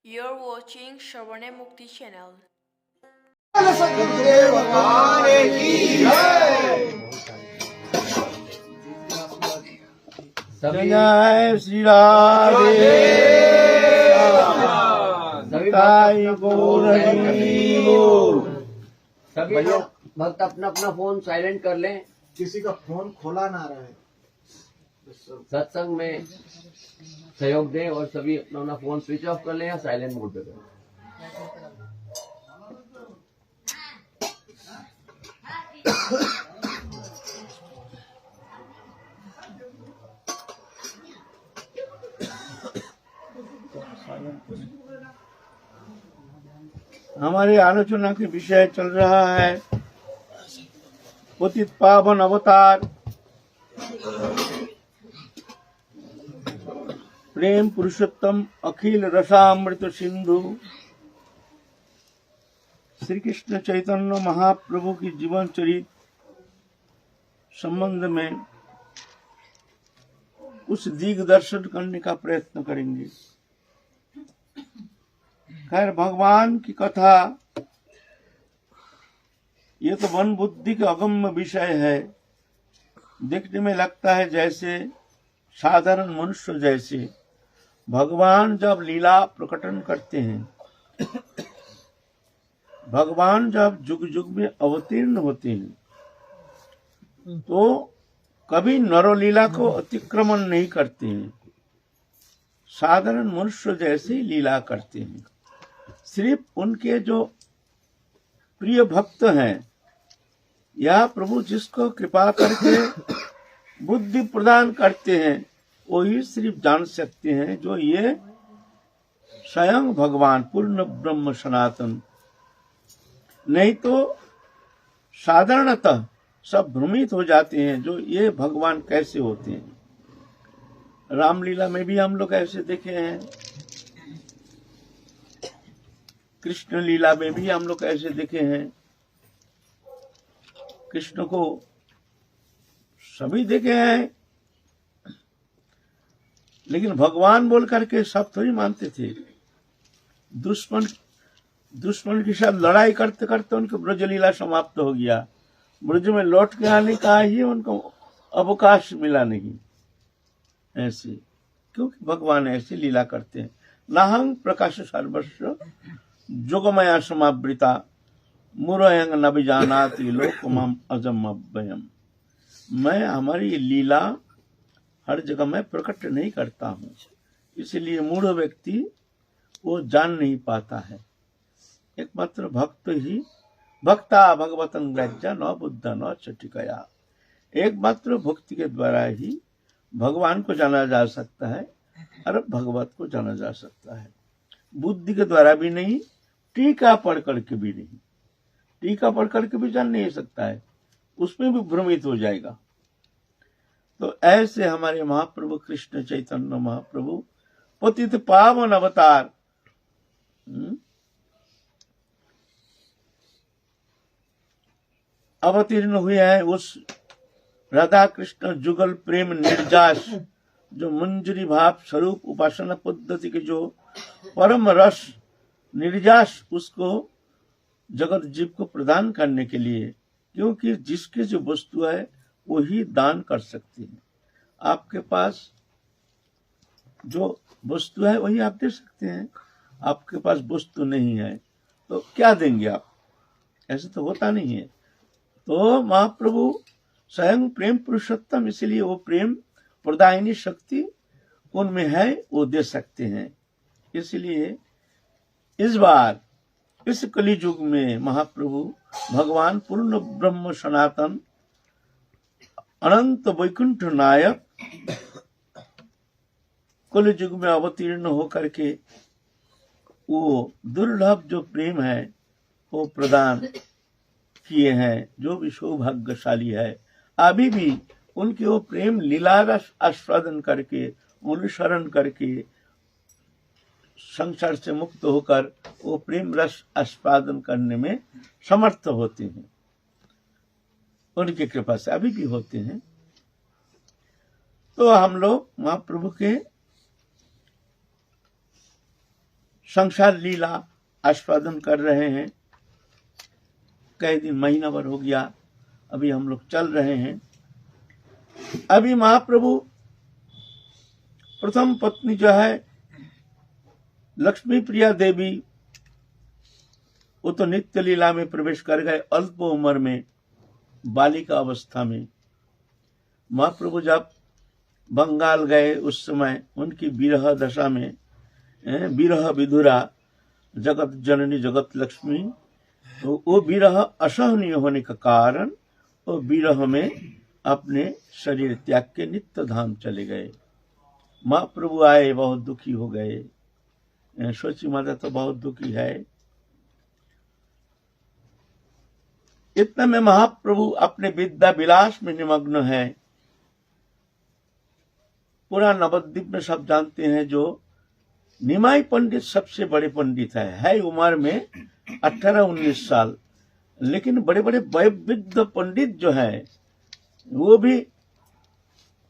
You're watching Shravane Mukti channel. Satgurudev भगवान की जय। जय श्री राधे ताई सभी लोग भक्त अपना अपना फोन साइलेंट कर लें। किसी का फोन खोला ना रहे। सत्संग में सहयोग दें और सभी अपना अपना फोन स्विच ऑफ कर लें या साइलेंट मोड पे करें। हमारी आलोचना के विषय चल रहा है पतित पावन अवतार प्रेम पुरुषोत्तम अखिल रसामृत सिंधु श्री कृष्ण चैतन्य महाप्रभु की जीवन चरित्र संबंध में उस दिग्दर्शन करने का प्रयत्न करेंगे। खैर, भगवान की कथा ये तो मन बुद्धि का अगम्य विषय है। देखने में लगता है जैसे साधारण मनुष्य जैसे भगवान जब लीला प्रकटन करते हैं, भगवान जब युग युग में अवतीर्ण होते हैं तो कभी नरलीला को अतिक्रमण नहीं करते हैं, साधारण मनुष्य जैसे लीला करते हैं। सिर्फ उनके जो प्रिय भक्त हैं या प्रभु जिसको कृपा करके बुद्धि प्रदान करते हैं वही सिर्फ जान सकते हैं जो ये स्वयं भगवान पूर्ण ब्रह्म सनातन। नहीं तो साधारणतः सब भ्रमित हो जाते हैं जो ये भगवान कैसे होते हैं। रामलीला में भी हम लोग ऐसे देखे हैं, कृष्ण लीला में भी हम लोग ऐसे देखे हैं। कृष्ण को सभी देखे हैं, लेकिन भगवान बोल करके सब थोड़ी मानते थे। दुश्मन के साथ लड़ाई करते करते उनकी ब्रज लीला समाप्त हो गया। ब्रज में लौट के आने का ही उनको अवकाश मिला नहीं। ऐसे क्योंकि भगवान ऐसे लीला करते हैं। नाहं प्रकाश सर्वस्व जोगमया समावृता मुरयंग न विजानाति लोकमं अजम अव्ययम। मैं हमारी लीला हर जगह में प्रकट नहीं करता हूँ, इसलिए मूढ़ व्यक्ति वो जान नहीं पाता है। एकमात्र भक्त ही भक्ता भगवतन ग्रज्जा न बुद्ध न चटिकया। एकमात्र भक्ति के द्वारा ही भगवान को जाना जा सकता है और भगवत को जाना जा सकता है। बुद्धि के द्वारा भी नहीं, टीका पढ़ करके भी नहीं। टीका पढ़ करके भी जान नहीं सकता है, उसमें भी भ्रमित हो जाएगा। तो ऐसे हमारे महाप्रभु कृष्ण चैतन्य महाप्रभु पतित पावन अवतार अवतीर्ण हुए हैं। उस राधा कृष्ण जुगल प्रेम निर्जास जो मंजरी भाव स्वरूप उपासना पद्धति के जो परम रस निर्जास उसको जगत जीव को प्रदान करने के लिए, क्योंकि जिसकी जो वस्तु है वही दान कर सकती है। आपके पास जो वस्तु है वही आप दे सकते हैं। आपके पास वस्तु नहीं है तो क्या देंगे आप? ऐसे तो होता नहीं है। तो महाप्रभु स्वयं प्रेम पुरुषोत्तम, इसलिए वो प्रेम प्रदायिनी शक्ति उनमें है, वो दे सकते हैं। इसलिए इस बार इस कली युग में महाप्रभु भगवान पूर्ण ब्रह्म सनातन अनंत वैकुंठ नायक कल युग में अवतीर्ण होकर के वो दुर्लभ जो प्रेम है वो प्रदान किए हैं। जो भी सौभाग्यशाली है अभी भी उनके वो प्रेम लीला रस आस्वादन करके अनुसरण करके संसार से मुक्त होकर वो प्रेम रस आस्वादन करने में समर्थ होते हैं। उनकी कृपा से अभी भी होते हैं। तो हम लोग महाप्रभु के संसार लीला आस्वादन कर रहे हैं। कई दिन महीना भर हो गया, अभी हम लोग चल रहे हैं। अभी महाप्रभु प्रथम पत्नी जो है लक्ष्मी प्रिया देवी, वो तो नित्य लीला में प्रवेश कर गए अल्प उम्र में, बालिका अवस्था में। महाप्रभु जब बंगाल गए उस समय उनकी विरह दशा में, विरह विधुरा जगत जननी जगत लक्ष्मी, तो वो विरह असहनीय होने का कारण वो विरह में अपने शरीर त्याग के नित्य धाम चले गए। महाप्रभु आए, बहुत दुखी हो गए। सोची माता तो बहुत दुखी है। इतने में महाप्रभु अपने विद्या विलास में निमग्न है। पूरा नवद्वीप में सब जानते हैं, जो निमाई पंडित सबसे बड़े पंडित है उम्र में 18-19 साल, लेकिन बड़े बड़े वैविध्य पंडित जो है वो भी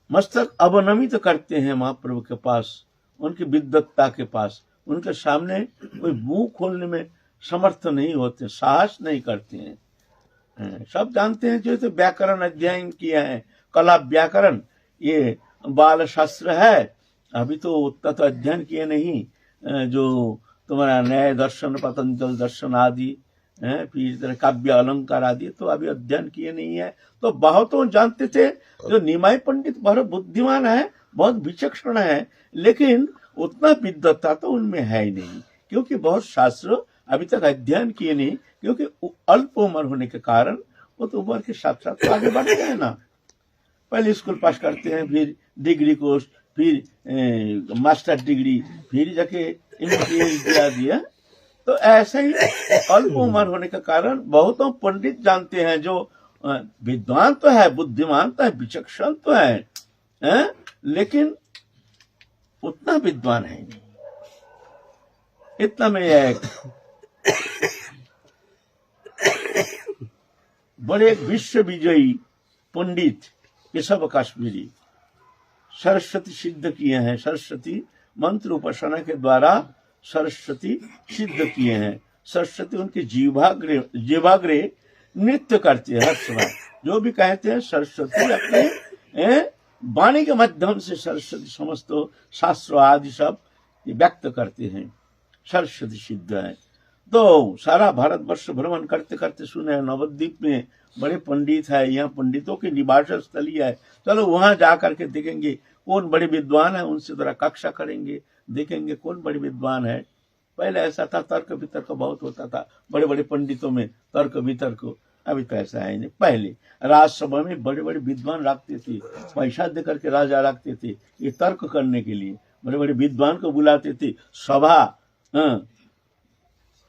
मस्तक अवनमित करते हैं महाप्रभु के पास, उनकी विद्वत्ता के पास। उनके सामने कोई मुंह खोलने में समर्थ नहीं होते, साहस नहीं करते हैं। सब जानते हैं, जो तो व्याकरण अध्ययन किया है, कला व्याकरण, ये बाल शास्त्र है। अभी तो उतना तो अध्ययन किए नहीं, जो तुम्हारा न्याय दर्शन, पतंजल दर्शन आदि, फिर काव्य अलंकार आदि तो अभी अध्ययन किए नहीं है। तो बहुतों जानते थे। जो निमाई पंडित बहुत बुद्धिमान है, बहुत विचक्षण है, लेकिन उतना विद्वत्ता तो उनमें है ही नहीं, क्योंकि बहुत शास्त्र अभी तक अध्ययन किए नहीं, क्योंकि अल्प उम्र होने के कारण वो तो उम्र के साथ साथ तो आगे बढ़ते हैं ना। पहले स्कूल पास करते हैं, फिर डिग्री कोर्स, फिर मास्टर डिग्री, फिर जाके MPhD दिया। तो ऐसे ही अल्प उम्र होने के कारण बहुतों पंडित जानते हैं, जो विद्वान तो है, बुद्धिमान तो है, विचक्षण तो है, लेकिन उतना विद्वान है नहीं। इतना में एक बड़े विश्व विजयी पंडित केशव काश्मीरी सरस्वती सिद्ध किए हैं, सरस्वती मंत्र उपासना के द्वारा सरस्वती सिद्ध किए हैं। सरस्वती उनके जीवाग्रे नृत्य करते हैं हर समय। जो भी कहते हैं सरस्वती अपने वाणी के माध्यम से सरस्वती समस्त शास्त्र आदि सब व्यक्त करते हैं। सरस्वती सिद्ध है। तो सारा भारतवर्ष भ्रमण करते करते सुने नवद्वीप में बड़े पंडित है, यहाँ पंडितों की निवास स्थली है, चलो वहां जाकर के देखेंगे कौन बड़े विद्वान है, उनसे जरा कक्षा करेंगे, देखेंगे कौन बड़े विद्वान है। पहले ऐसा था, तर्क वितर्क बहुत होता था बड़े बड़े पंडितों में, तर्क वितर्क। अभी तो ऐसा है नहीं। पहले राजसभा में बड़े बड़े विद्वान रखते थे, पैसा दे करके राजा रखते थे ये तर्क करने के लिए, बड़े बड़े विद्वान को बुलाते थे,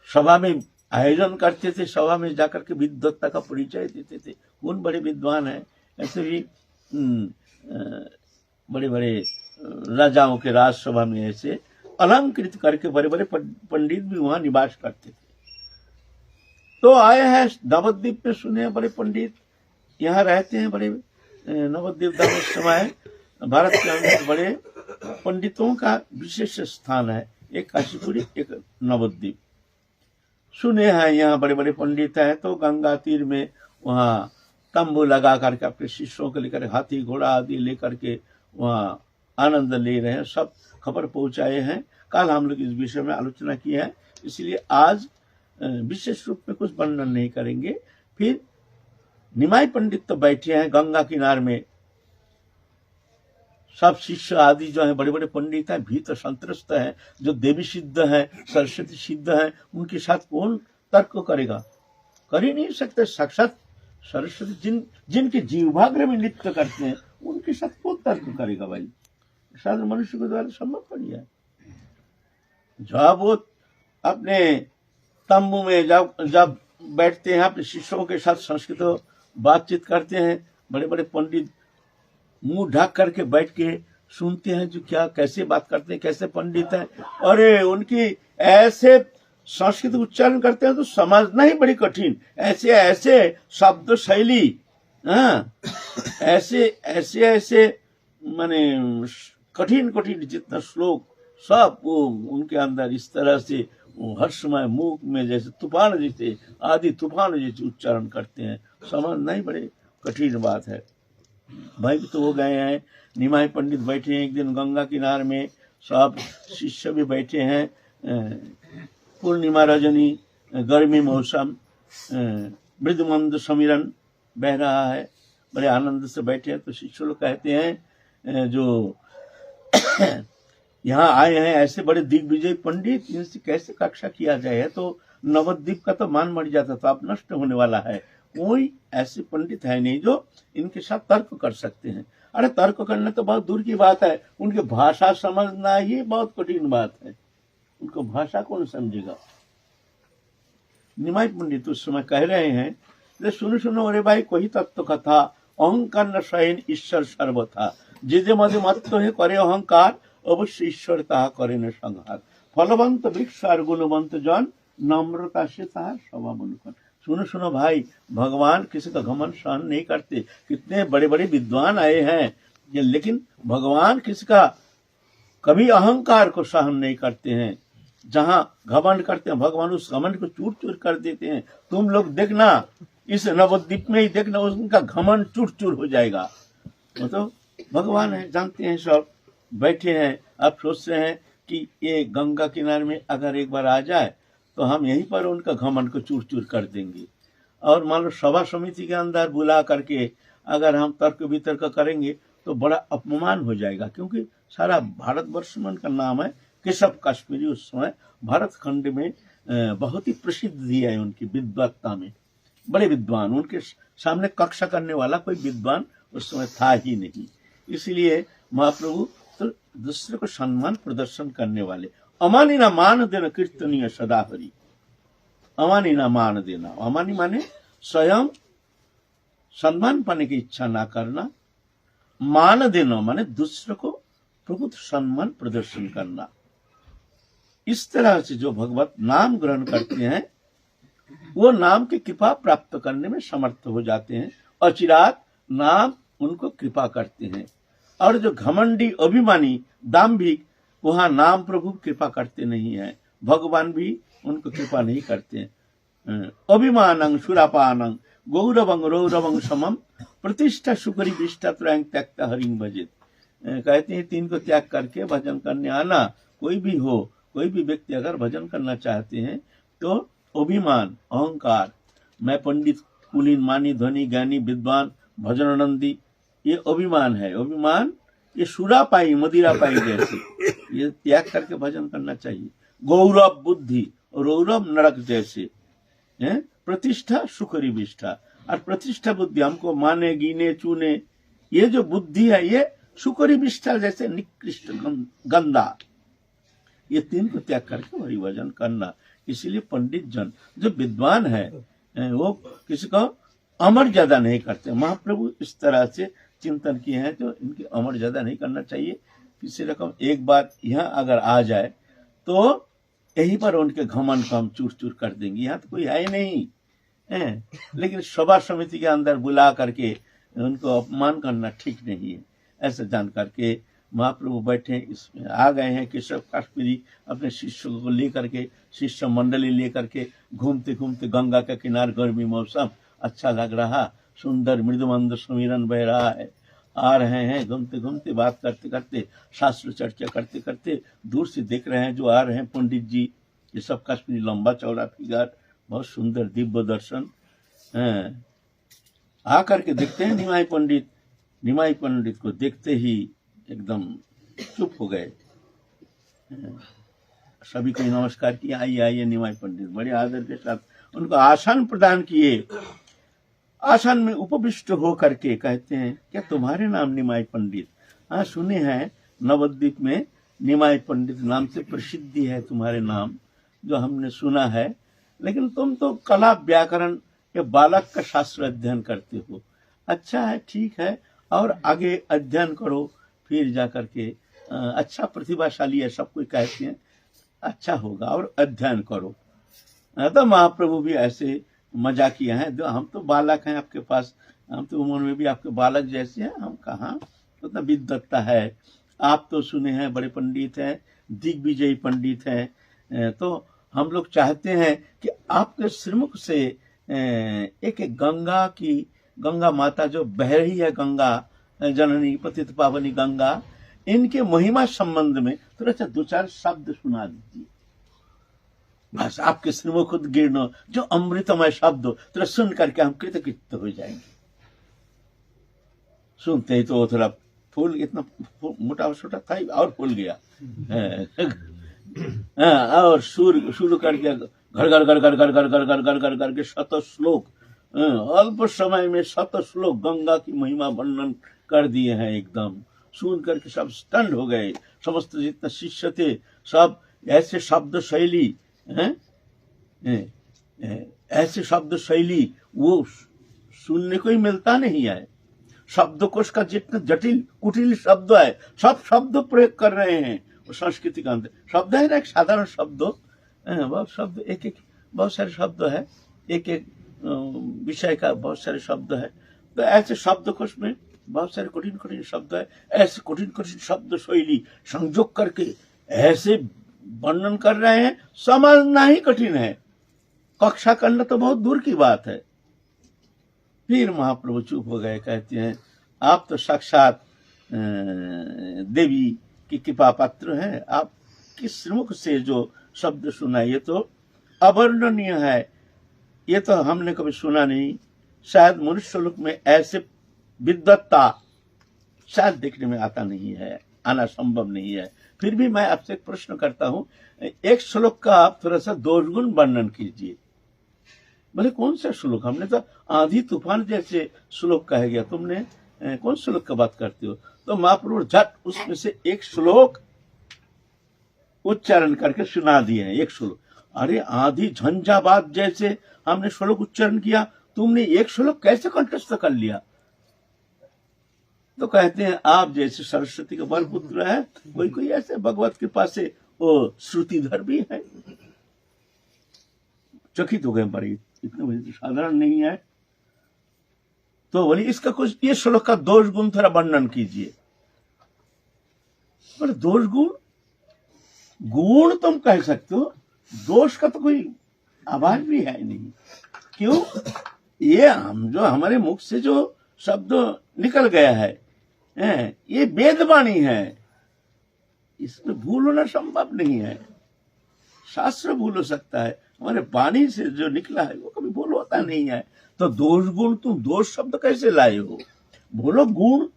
सभा में आयोजन करते थे, सभा में जाकर के विद्वत्ता का परिचय देते थे, कौन बड़े विद्वान है। ऐसे भी बड़े बड़े राजाओं के राजसभा में ऐसे अलंकृत करके बड़े बड़े पंडित भी वहां निवास करते थे। तो आए हैं नवद्वीप में, सुने हैं बड़े पंडित यहाँ रहते हैं। बड़े नवद्वीप उस समय भारत के अंदर बड़े पंडितों का विशेष स्थान है, एक काशीपुरी एक नवद्वीप। सुने हैं यहाँ बड़े बड़े पंडित हैं। तो गंगा तीर में वहाँ तंबू लगा करके अपने शिष्यों को लेकर, हाथी घोड़ा आदि लेकर के वहाँ आनंद ले रहे हैं, सब खबर पहुंचाए हैं। कल हम लोग इस विषय में आलोचना की है, इसलिए आज विशेष रूप में कुछ वर्णन नहीं करेंगे। फिर निमाई पंडित तो बैठे हैं गंगा किनारे में, सब शिष्य आदि जो है बड़े बड़े पंडित हैं, भीतर संतरस्त हैं, जो देवी सिद्ध हैं, सरस्वती सिद्ध हैं, उनके साथ कौन तर्क करेगा? कर ही नहीं सकते। साक्षात सरस्वती जिनके जीवाग्र में नृत्य करते हैं, उनके साथ कौन तर्क करेगा भाई? साधारण मनुष्य के द्वारा संभव नहीं है। जब वो अपने तंबू में जब बैठते हैं, अपने शिष्यों के साथ संस्कृत बातचीत करते हैं, बड़े बड़े पंडित मुंह ढक करके बैठ के सुनते हैं जो क्या कैसे बात करते हैं, कैसे पंडित हैं। अरे उनकी ऐसे संस्कृत उच्चारण करते हैं तो समझना ही बड़ी कठिन, ऐसे ऐसे शब्द शैली, ऐसे ऐसे ऐसे माने कठिन कठिन जितना श्लोक सब वो उनके अंदर इस तरह से वो हर समय मुख में जैसे तूफान जैसे आदि तूफान जैसे उच्चारण करते हैं, समझना ही बड़े कठिन बात है। भाई भी तो हो गए हैं, निमाई पंडित बैठे हैं एक दिन गंगा किनारे में, सब शिष्य भी बैठे हैं, पूर्णिमा रजनी, गर्मी मौसम, मृदुमंद समीरन बह रहा है, बड़े आनंद से बैठे हैं। तो शिष्य लोग कहते हैं जो यहाँ आए हैं ऐसे बड़े दिग्विजय पंडित, इनसे कैसे कक्षा किया जाए, तो नवद्वीप का तो मान मर जाता, तो अब नष्ट होने वाला है, कोई ऐसे पंडित है नहीं जो इनके साथ तर्क कर सकते हैं। अरे तर्क करना तो बहुत दूर की बात है, उनकी भाषा समझना ही बहुत कठिन बात है, उनको भाषा कौन समझेगा। निमाई पंडित उस समय कह रहे हैं, सुनो सुनो अरे भाई कोई तत्व कथा, अहंकार न शयन ईश्वर सर्वथा, जे मध्य मत है करे अहंकार, अवश्य ईश्वर ताहा करे न संहार, फलवंत वृक्ष और गुणवंत जन, नम्रता से ताहा स्वभाव अनुकूल। सुनो सुनो भाई, भगवान किसी का घमंड सहन नहीं करते, कितने बड़े बड़े विद्वान आए हैं, लेकिन भगवान किसी का कभी अहंकार को सहन नहीं करते हैं। जहां घमंड करते हैं भगवान उस घमंड को चूर चूर कर देते हैं। तुम लोग देखना, इस नवद्वीप में ही देखना, उनका घमंड चूर चूर हो जाएगा। मतलब भगवान है, जानते हैं, सब बैठे हैं। अब सोच रहे हैं कि ये गंगा किनारे में अगर एक बार आ जाए तो हम यहीं पर उनका घमंड को चूर चूर कर देंगे। और मान लो सभा समिति के अंदर बुला करके अगर हम तर्क वितर्क करेंगे तो बड़ा अपमान हो जाएगा, क्योंकि सारा भारतवर्ष में उनका नाम है। केशव कश्मीरी उस समय भारत खंड में बहुत ही प्रसिद्धि है उनकी विद्वत्ता में, बड़े विद्वान, उनके सामने कक्षा करने वाला कोई विद्वान उस समय था ही नहीं। इसलिए महाप्रभु तो दूसरे को सम्मान प्रदर्शन करने वाले, अमानी ना मान देना कीर्तनीय सदा हरि, अमानी ना मान देना, अमानी माने स्वयं सम्मान पाने की इच्छा ना करना, मान देना माने दूसरे को प्रभु सम्मान प्रदर्शन करना। इस तरह से जो भगवत नाम ग्रहण करते हैं वो नाम की कृपा प्राप्त करने में समर्थ हो जाते हैं, अचिरात नाम उनको कृपा करते हैं। और जो घमंडी अभिमानी दाम्भिक, वहां नाम प्रभु कृपा करते नहीं है, भगवान भी उनको कृपा नहीं करते हैं। अभिमानं सुरापानं गौरवं रौरवं समम, प्रतिष्ठा सुकरी विष्ठा त्रयं त्यक्ता हरिं भजेत। कहते हैं तीन को त्याग करके भजन करने आना। कोई भी हो, कोई भी व्यक्ति अगर भजन करना चाहते हैं तो अभिमान, अहंकार, मैं पंडित, कुलीन, मानी, धनी, ज्ञानी, विद्वान, भजनानंदी, ये अभिमान है। अभिमान ये सुरा पाई, मदिरा पाई जैसे, ये त्याग करके भजन करना चाहिए। गौरव बुद्धि, रौरव नरक जैसे, प्रतिष्ठा सुखरी विष्ठा, और प्रतिष्ठा बुद्धि हमको माने, गिने, चुने, ये जो बुद्धि है ये सुखरी विष्ठा जैसे निकृष्ट गंदा, ये तीन को त्याग करके हरि भजन करना। इसीलिए पंडित जन जो विद्वान है वो किसी को अमर ज्यादा नहीं करते। महाप्रभु इस तरह से चिंतन किए हैं, तो इनकी अमर ज्यादा नहीं करना चाहिए। किसी रकम एक बात यहाँ अगर आ जाए तो यहीं पर उनके घमंड को हम चूर चूर कर देंगे। यहाँ तो कोई है नहीं है, लेकिन सभा समिति के अंदर बुला करके उनको अपमान करना ठीक नहीं है। ऐसा जान करके महाप्रभु बैठे इसमें आ गए हैं। केशव कश्मीरी अपने शिष्यों को लेकर के, शिष्य मंडली लेकर के घूमते घूमते गंगा के किनारे, गर्मी मौसम अच्छा लग रहा, सुंदर मृदुमंद समीरन बह रहा है, आ रहे हैं घूमते घूमते, बात करते करते, शास्त्र चर्चा करते करते, दूर से देख रहे हैं जो आ रहे हैं पंडित जी। ये सब कश्मीरी, लंबा चौड़ा फिगर, बहुत सुंदर दिव्य दर्शन। आ करके देखते हैं निमाई पंडित। निमाई पंडित को देखते ही एकदम चुप हो गए। सभी को नमस्कार किया, आइए आइए निमाई पंडित, बड़े आदर के साथ उनको आसन प्रदान किए। आसन में उपविष्ट हो करके कहते हैं, क्या तुम्हारे नाम निमाई पंडित? हाँ, सुने हैं नवद्वीप में निमाई पंडित नाम से प्रसिद्धि है तुम्हारे नाम, जो हमने सुना है, लेकिन तुम तो कला व्याकरण के बालक का शास्त्र अध्ययन करते हो। अच्छा है, ठीक है, और आगे अध्ययन करो, फिर जाकर के अच्छा प्रतिभाशाली है, सब कोई कहते हैं, अच्छा होगा और अध्ययन करो। तो महाप्रभु भी ऐसे मजाक किया है, जो हम तो बालक हैं आपके पास, हम तो उम्र में भी आपके बालक जैसे हैं, हम कहाँ उतना विद्वत्ता है। आप तो सुने हैं बड़े पंडित हैं, दिग्विजयी पंडित हैं, तो हम लोग चाहते हैं कि आपके श्रीमुख से एक एक गंगा माता जो बह रही है, गंगा जननी पतित पावनी गंगा, इनके महिमा संबंध में थोड़ा सा दो चार शब्द सुना दीजिए। बस आपके श्रीमुख गिरनो जो अमृतमय शब्द हो, थोड़ा सुन करके हम कृतकृत हो जाएंगे। सुनते ही तो थोड़ा फूल, इतना मोटा छोटा था और फूल गया। और शुरू कर दिया घर घर घर घर घर घर घर घर घर घर घर के 100 श्लोक, अल्प समय में 100 श्लोक गंगा की महिमा वर्णन कर दिए हैं। एकदम सुन करके सब स्टंड हो गए, समस्त जितने शिष्य थे सब। ऐसे शब्द शैली ऐसे शब्द शैली वो सुनने को ही मिलता नहीं है। शब्दकोश का जितने जटिल कुटिल शब्द है, सब शब्द प्रयोग कर रहे हैं। संस्कृति का अंत शब्द है ना, एक साधारण शब्द, बहुत शब्द, एक एक बहुत सारे शब्द है, एक एक विषय का बहुत सारे शब्द है। तो ऐसे शब्दकोश में बहुत सारे कठिन कठिन शब्द है। ऐसे कठिन कठिन शब्द शैली संयोग करके ऐसे वर्णन कर रहे हैं, समझना ही कठिन है, कक्षा करना तो बहुत दूर की बात है। फिर महाप्रभु चुप हो गए, कहते हैं आप तो साक्षात देवी की कृपा पात्र हैं, आप किस मुख से जो शब्द सुना ये तो अवर्णनीय है, ये तो हमने कभी सुना नहीं। शायद मनुष्य लोक में ऐसे विद्वत्ता शायद देखने में आता नहीं है, आना संभव नहीं है। फिर भी मैं आपसे एक प्रश्न करता हूं, एक श्लोक का आप थोड़ा सा दोष गुण वर्णन कीजिए। बोले कौन सा श्लोक? हमने तो आंधी तूफान जैसे श्लोक कह गया, तुमने कौन श्लोक का बात करते हो? तो महाप्रभु झट उसमें से एक श्लोक उच्चारण करके सुना दिए हैं। एक श्लोक, अरे आंधी झंझावात जैसे हमने श्लोक उच्चारण किया, तुमने एक श्लोक कैसे कंठस्थ कर लिया? तो कहते हैं आप जैसे सरस्वती का बल पुत्र है, कोई कोई ऐसे भगवत कृपा से वो श्रुतिधर भी है। चकित हो गए बड़ी, इतने साधारण नहीं है। तो बोली इसका कुछ ये श्लोक का दोष गुण थोड़ा वर्णन कीजिए। पर दोष गुण तुम कह सकते हो, दोष का तो कोई आवाज भी है नहीं। क्यों? ये हम जो हमारे मुख से जो शब्द निकल गया है, ये वेदवाणी है, इसमें भूल होना संभव नहीं है। शास्त्र भूल हो सकता है, हमारे वाणी से जो निकला है वो कभी भूल होता नहीं है। तो दोष गुण, तुम दोष शब्द कैसे लाए हो? बोलो गुण,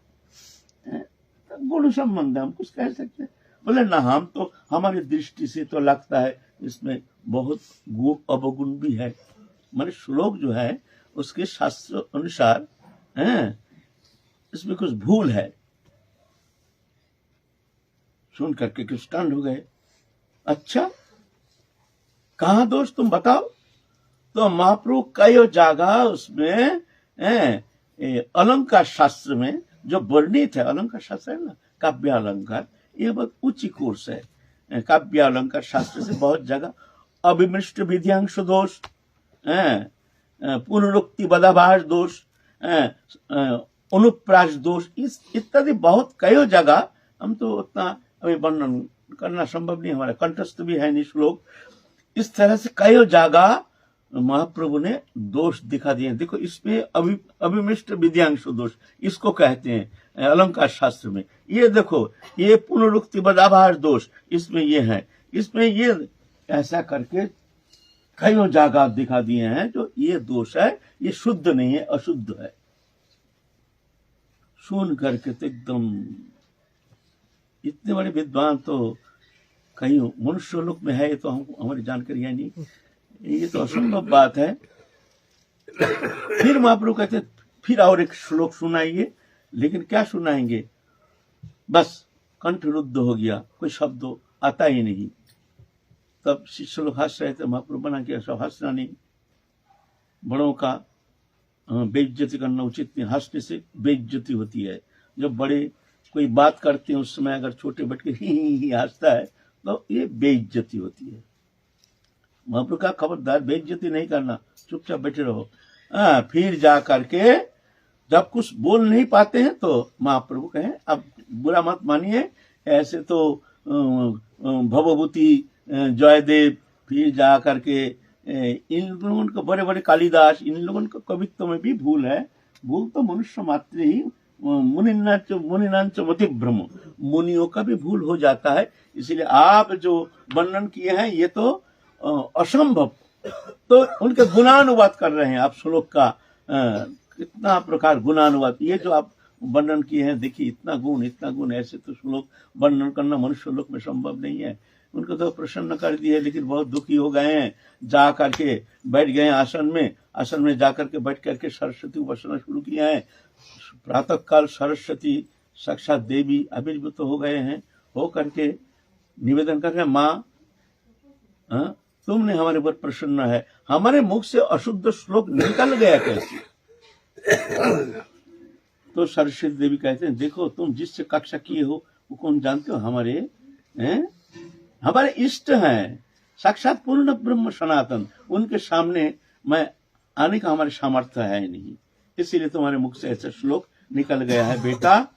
गुण संबंध हम कुछ कह सकते हैं। बोले ना, हम तो हमारी दृष्टि से तो लगता है इसमें बहुत गुण अवगुण भी है। हमारे श्लोक जो है उसके शास्त्र अनुसार इसमें कुछ भूल है। सुन करके कुछ स्टंड हो गए। अच्छा, कहाँ दोष तुम बताओ? तो महाप्रभु कई जगह उसमें अलंकार शास्त्र में जो वर्णित है, अलंकार शास्त्र है ना, काव्य अलंकार, ये बहुत उच्च कोर्स है। काव्य अलंकार शास्त्र से बहुत जगह अभिमिष्ट विधियांश दोष, पुनरुक्ति बदाभास दोष, अनुप्रास दोष, इस इत्यादि बहुत कई जगह, हम तो उतना अभी वर्णन करना संभव नहीं, हमारा कंठस्थ भी है नहीं श्लोक। इस तरह से कई जगह महाप्रभु ने दोष दिखा दिए। देखो इसमें अभिमिष्ट विधियांश दोष इसको कहते हैं अलंकार शास्त्र में। ये देखो, ये पुनरुक्ति बदाभास दोष इसमें ये है, इसमें ये ऐसा करके कई जगह दिखा दिए हैं जो ये दोष है, ये शुद्ध नहीं है, अशुद्ध है। सुन करके तो एकदम इतने बड़े विद्वान तो कहीं मनुष्य लोक में है, ये तो हमको हमारी जानकारी है नहीं, ये तो असंभव बात है। फिर महाप्रभु कहते फिर और एक श्लोक सुनाइए, लेकिन क्या सुनाएंगे? बस कंठ रुद्ध हो गया, कोई शब्द आता ही नहीं। तब शिष्य लोग हंस रहे थे, महाप्रभु बना के सब हंसना नहीं, बड़ों का बेइज्जती करना उचित नहीं, हंसने से बेइज्जती होती है। जब बड़े कोई बात करते हैं उस समय अगर छोटे बैठ के ही हंसता है तो ये बेइज्जती होती है। महाप्रभु का खबरदार बेइज्जती नहीं करना, चुपचाप बैठे रहो। फिर जा करके जब कुछ बोल नहीं पाते हैं तो महाप्रभु कहें अब बुरा मत मानिए, ऐसे तो भवभूति जयदेव, फिर जा करके इन लोगों को बड़े बड़े कालिदास, इन लोगों को कवित्व में भी भूल है। भूल तो मनुष्य मात्र ही, मुनिनांच मति भ्रम, मुनियों का भी भूल हो जाता है। इसलिए आप जो वर्णन किए हैं ये तो असंभव, तो उनके गुणानुवाद कर रहे हैं आप श्लोक का। कितना प्रकार गुणानुवाद, ये जो आप वर्णन किए हैं, देखिए इतना गुण, ऐसे तो श्लोक वर्णन करना मनुष्य लोक में संभव नहीं है। उनको तो प्रसन्न कर दिए, लेकिन बहुत दुखी हो गए हैं। जा करके बैठ गए आसन में जा करके बैठ करके सरस्वती उपासना शुरू किया है। प्रातः काल सरस्वती साक्षात देवी आविर्भूत हो गए हैं, हो करके निवेदन कर रहे हैं, माँ तुमने हमारे ऊपर प्रसन्न है, हमारे मुख से अशुद्ध श्लोक निकल गया कैसे? तो सरस्वती देवी कहते हैं, देखो तुम जिससे कक्षा किए हो वो कौन जानते हो? हमारे इष्ट हैं, साक्षात पूर्ण ब्रह्म सनातन, उनके सामने मैं आने का हमारे सामर्थ्य है नहीं, इसीलिए तुम्हारे मुख से ऐसा श्लोक निकल गया है। बेटा,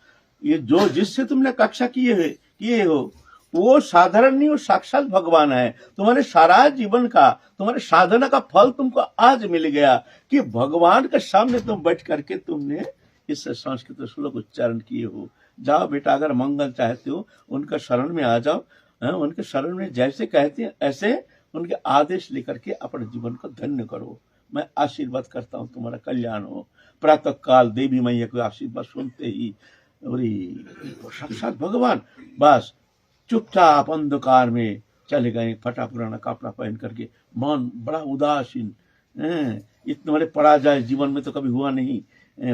ये जो जिससे तुमने कक्षा किए हो वो साधारण नहीं, वो साक्षात भगवान है। तुम्हारे सारा जीवन का, तुम्हारे साधना का फल तुमको आज मिल गया कि भगवान के सामने तुम बैठ करके तुमने इस संस्कृत श्लोक उच्चारण किए हो। जाओ बेटा, अगर मंगल चाहते हो उनका शरण में आ जाओ, उनके शरण में जैसे कहते हैं ऐसे उनके आदेश लेकर के अपने जीवन को धन्य करो। मैं आशीर्वाद करता हूँ, तुम्हारा कल्याण हो। प्रातः काल देवी मैया को आशीर्वाद सुनते ही साक्षात भगवान बस चुपचाप अंधकार में चले गए, फटा पुराना कपड़ा पहन करके, मन बड़ा उदासीन। इतने बड़े पराजय जीवन में तो कभी हुआ नहीं,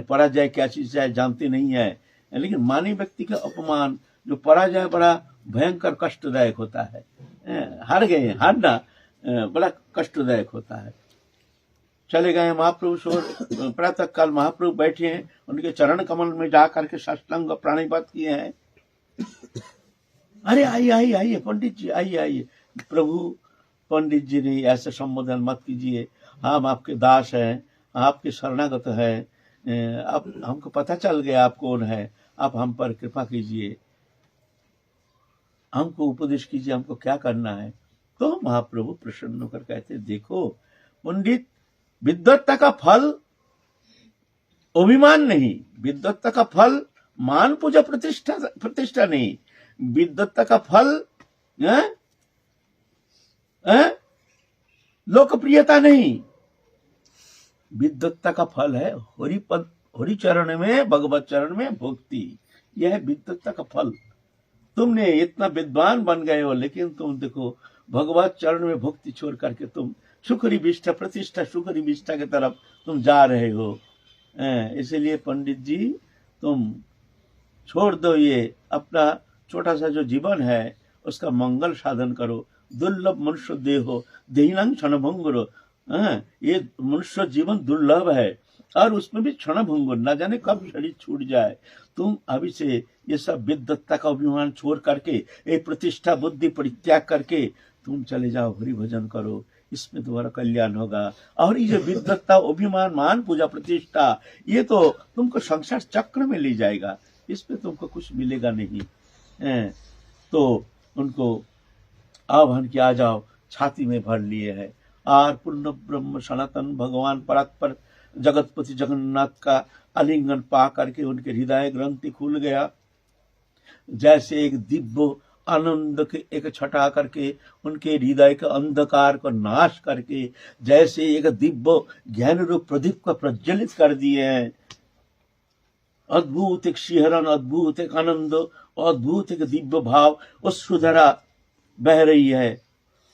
पराजय क्या चीज है जानते नहीं है। लेकिन मानव व्यक्ति का अपमान, जो पराजय बड़ा भयंकर कष्टदायक होता है। हार गए, हारना बड़ा कष्टदायक होता है। चले गए महाप्रभु, प्रातः काल महाप्रभु बैठे हैं, उनके चरण कमल में जा करके साष्टांग प्राणिपात किए हैं। अरे आइए पंडित जी, आइए। प्रभु, पंडित जी ने ऐसे संबोधन मत कीजिए, हम आपके दास हैं, आपके शरणागत है, अब हमको पता चल गया आप कौन है, आप हम पर कृपा कीजिए, हमको उपदेश कीजिए, हमको क्या करना है। तो महाप्रभु प्रसन्न होकर कहते, देखो पंडित, विद्वत्ता का फल अभिमान नहीं, विद्वत्ता का फल मान पूजा प्रतिष्ठा नहीं, विद्वत्ता का फल लोकप्रियता नहीं, विद्वत्ता का फल है हरि चरण में, भगवत चरण में भक्ति। यह है विद्वत्ता का फल। तुमने इतना विद्वान बन गए हो, लेकिन तुम देखो भगवत चरण में भक्ति छोड़ करके तुम सुखरी विष्ठा प्रतिष्ठा, सुखरी विष्ठा की तरफ तुम जा रहे हो। इसलिए पंडित जी, तुम छोड़ दो, ये अपना छोटा सा जो जीवन है उसका मंगल साधन करो। दुर्लभ मनुष्य देहो देहिनां क्षणभंगुरो, ये मनुष्य जीवन दुर्लभ है और उसमें भी क्षणभंगुर, न जाने कब शरीर छूट जाए। तुम अभी से ये सब विद्वत्ता का अभिमान छोड़ करके, ये प्रतिष्ठा बुद्धि परित्याग करके तुम चले जाओ, हरि भजन करो, इसमें तुम्हारा कल्याण होगा। और ये जो विद्वत्ता अभिमान मान पूजा प्रतिष्ठा, ये तो तुमको संसार चक्र में ले जाएगा, इसमें तुमको कुछ मिलेगा नहीं। तो उनको आह्वान किया, आ जाओ, छाती में भर लिए है। और पूर्ण ब्रह्म सनातन भगवान परात्पर जगतपति जगन्नाथ का आलिंगन पा करके उनके हृदय ग्रंथि खुल गया। जैसे एक दिव्य आनंद के एक छटा करके उनके हृदय के अंधकार को नाश करके, जैसे एक दिव्य ज्ञान रूप प्रदीप को प्रज्वलित कर दिए हैं। अद्भुत एक शिहरण, अद्भुत एक आनंद, अद्भुत एक दिव्य भाव, उस सुधरा बह रही है।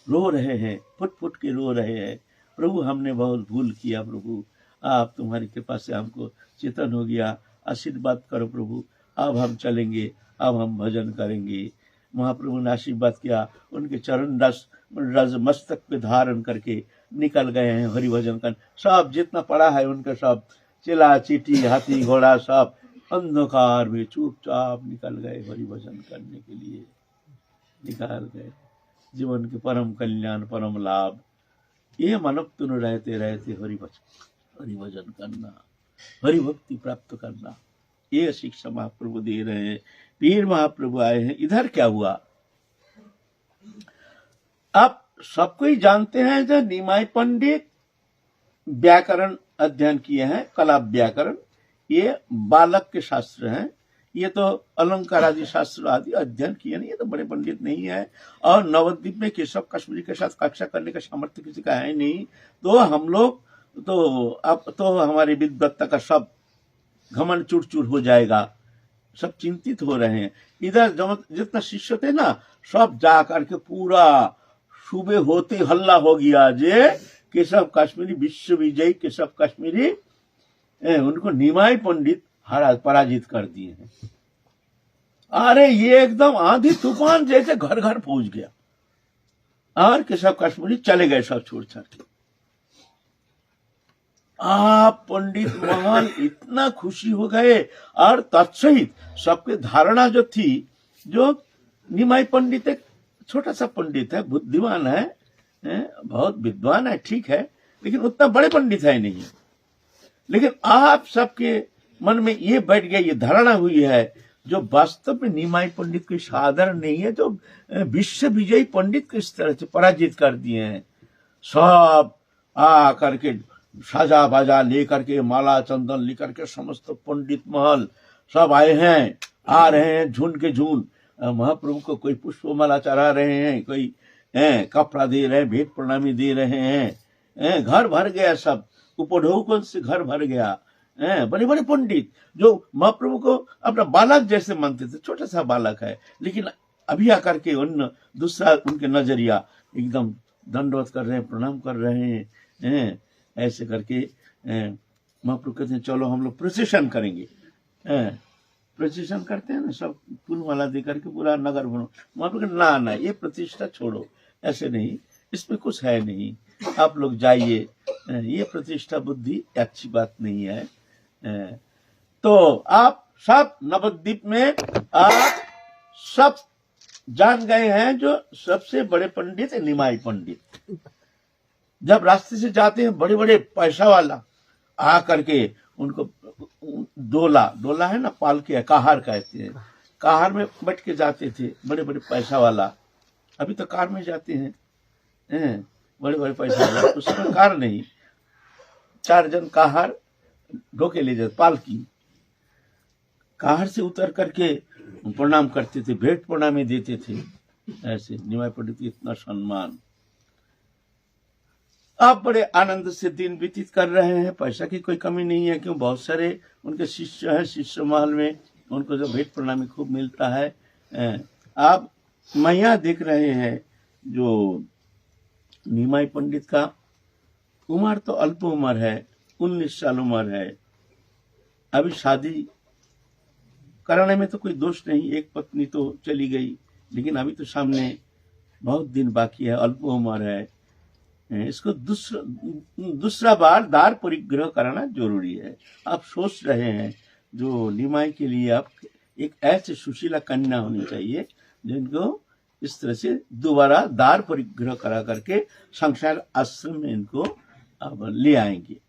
रो रहे हैं, फुट फुट के रो रहे हैं, प्रभु हमने बहुत भूल किया, प्रभु आप तुम्हारी कृपा से हमको चेतन हो गया, आशीर्वाद करो प्रभु, अब हम चलेंगे, अब हम भजन करेंगे। महाप्रभु ने आशीर्वाद किया, उनके चरण रज मस्तक पे धारण करके निकल गए हैं हरि भजन कर। सब जितना पड़ा है उनका सब चिला चीटी हाथी घोड़ा सब अंधकार में चुपचाप निकल गए हरि भजन करने के लिए, निकाल गए। जीवन के परम कल्याण, परम लाभ, ये मानव तुन रहते रहते हरि भजन करना, हरि भक्ति प्राप्त करना, ये शिक्षा महाप्रभु दे रहे हैं। पीर महाप्रभु आए हैं। इधर क्या हुआ, आप सबको ही जानते हैं जो निमाई पंडित व्याकरण अध्ययन किए हैं, कला व्याकरण, ये बालक के शास्त्र हैं। ये तो अलंकार आदि शास्त्र आदि अध्ययन किए नहीं, ये तो बड़े पंडित नहीं है। और नवद्वीप में केशव कश्मीरी के साथ कक्षा करने का सामर्थ्य किसी का है नहीं। तो हम लोग तो अब तो हमारी विद्वत्ता का सब घमंड चूर चूर हो जाएगा, सब चिंतित हो रहे हैं। इधर जितना शिष्य थे ना, सब जा करके पूरा सुबह होते हल्ला हो गया जे केशव कश्मीरी विश्वविजयी केशव कश्मीरी उनको निमाई पंडित पराजित कर दिए हैं। अरे ये एकदम आंधी तूफान जैसे घर घर पहुंच गया और केशव कश्मीरी चले गए सब छोड़ छाड़ के। आप पंडित महल इतना खुशी हो गए और तत्सहित सबके धारणा जो थी, जो निमाई पंडित एक छोटा सा पंडित है, बुद्धिमान है, बहुत विद्वान है, ठीक है, लेकिन उतना बड़े पंडित है नहीं। लेकिन आप सबके मन में ये बैठ गया, ये धारणा हुई है जो वास्तव में निमाई पंडित कोई साधारण नहीं है, जो विश्व विजयी पंडित को इस तरह से पराजित कर दिए हैं। सब आ करके साजा बाजा लेकर के, माला चंदन लेकर के समस्त पंडित महल सब आए हैं, आ रहे हैं झुंड के झुंड। महाप्रभु को कोई पुष्पमाला चढ़ा रहे हैं, कोई कपड़ा दे रहे हैं, भेंट प्रणामी दे रहे हैं। घर भर गया, सब उपढौकन से घर भर गया। बड़े बड़े पंडित जो महाप्रभु को अपना बालक जैसे मानते थे, छोटा सा बालक है, लेकिन अभी आकर के उन दूसरा उनके नजरिया एकदम दंडवत कर रहे हैं, प्रणाम कर रहे हैं। ऐसे करके महाप्रभु कहते हैं चलो हम लोग प्रोसेशन करेंगे। प्रोसेशन करते हैं ना, सब फूल माला दे करके पूरा नगर बनो। महाप्रभु ना ना, ये प्रतिष्ठा छोड़ो, ऐसे नहीं, इसमें कुछ है नहीं, आप लोग जाइए, ये प्रतिष्ठा बुद्धि अच्छी बात नहीं है। तो आप सब नवद्वीप में आप सब जान गए हैं जो सबसे बड़े पंडित है निमाई पंडित। जब रास्ते से जाते हैं बड़े बड़े पैसा वाला आ करके उनको डोला है ना, पाल के कहार कहते हैं, कहार में बैठ के जाते थे बड़े बड़े पैसा वाला। अभी तो कार में जाते हैं बड़े बड़े पैसा वाला, उसमें कार नहीं, 4 जन कहार ढोके ले जाते, पालकी कहार से उतर करके प्रणाम करते थे, भेंट प्रणामी देते थे। ऐसे निमाई पंडित की इतना सम्मान। आप बड़े आनंद से दिन व्यतीत कर रहे हैं, पैसा की कोई कमी नहीं है, क्यों बहुत सारे उनके शिष्य हैं, शिष्य महल में उनको जो भेंट प्रणामी खूब मिलता है। आप मैया देख रहे हैं जो निमाई पंडित का उम्र तो अल्प उम्र है, 19 साल उम्र है। अभी शादी कराने में तो कोई दोष नहीं, एक पत्नी तो चली गई, लेकिन अभी तो सामने बहुत दिन बाकी है, अल्प उम्र है। इसको दूसरा बार दार परिग्रह कराना जरूरी है। आप सोच रहे हैं जो निमाई के लिए आप एक ऐसे सुशीला कन्या होनी चाहिए जिनको इस तरह से दोबारा दार परिग्रह करा करके संसार आश्रम में इनको अब ले आएंगे।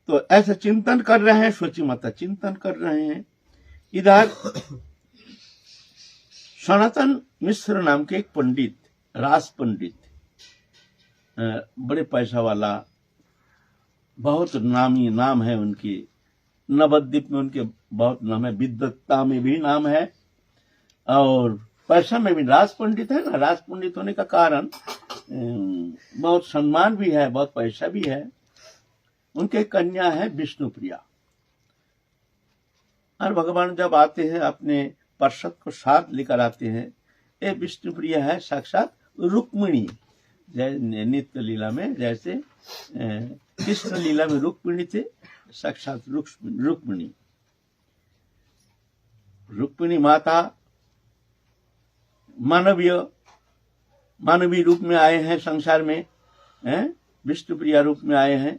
तो ऐसा चिंतन कर रहे हैं, सोची माता चिंतन कर रहे हैं। इधर सनातन मिश्र नाम के एक पंडित, रास पंडित, बड़े पैसा वाला, बहुत नामी नाम है उनके, नवद्वीप में उनके बहुत नाम है, विद्वत्ता में भी नाम है और पैसा में भी। रास पंडित है ना, रास पंडित होने का कारण बहुत सम्मान भी है, बहुत पैसा भी है। उनके कन्या है विष्णुप्रिया, और भगवान जब आते हैं अपने पार्षद को साथ लेकर आते हैं। ये विष्णुप्रिया है साक्षात रुक्मिणी, नित्य लीला में जैसे कृष्ण लीला में रुक्मिणी थे, साक्षात रुक्मिणी। रुक्मिणी माता मानवीय रूप में आए हैं संसार में, विष्णुप्रिया रूप में आए हैं।